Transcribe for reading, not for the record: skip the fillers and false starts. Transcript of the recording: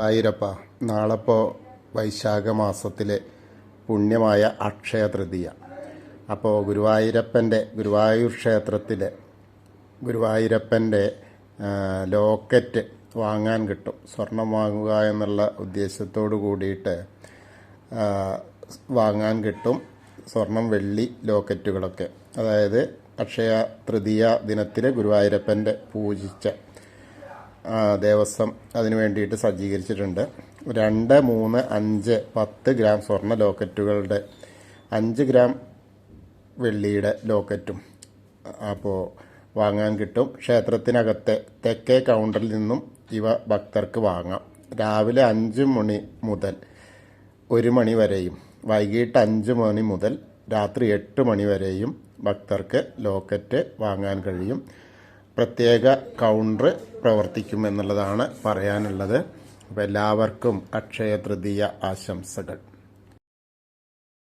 ആയിരപ്പ നാളെപ്പോൾ വൈശാഖ മാസത്തിലെ പുണ്യമായ അക്ഷയ തൃതീയ. അപ്പോൾ ഗുരുവായൂർ ക്ഷേത്രത്തിൽ ഗുരുവായൂരപ്പൻ്റെ ലോക്കറ്റ് വാങ്ങാൻ കിട്ടും. സ്വർണം വാങ്ങുക എന്നുള്ള ഉദ്ദേശത്തോടു കൂടിയിട്ട് വാങ്ങാൻ കിട്ടും. സ്വർണം, വെള്ളി ലോക്കറ്റുകളൊക്കെ. അതായത് അക്ഷയ തൃതീയ ദിനത്തിൽ ഗുരുവായൂരപ്പൻ്റെ പൂജിച്ച ദേവസ്വം അതിനു വേണ്ടിയിട്ട് സജ്ജീകരിച്ചിട്ടുണ്ട്. 2, 3, 5, 10 ഗ്രാം സ്വർണ്ണ ലോക്കറ്റുകളുടെ 5 ഗ്രാം വെള്ളിയുടെ ലോക്കറ്റും അപ്പോൾ വാങ്ങാൻ കിട്ടും. ക്ഷേത്രത്തിനകത്തെ തെക്കേ കൗണ്ടറിൽ നിന്നും ഇവ ഭക്തർക്ക് വാങ്ങാം. രാവിലെ 5 മണി മുതൽ 1 മണി വരെയും വൈകിട്ട് 5 മണി മുതൽ രാത്രി 8 മണി വരെയും ഭക്തർക്ക് ലോക്കറ്റ് വാങ്ങാൻ കഴിയും. പ്രത്യേക കൗണ്ടർ പ്രവർത്തിക്കുമെന്നുള്ളതാണ് പറയാനുള്ളത്. അപ്പോൾ എല്ലാവർക്കും അക്ഷയ തൃതീയ ആശംസകൾ.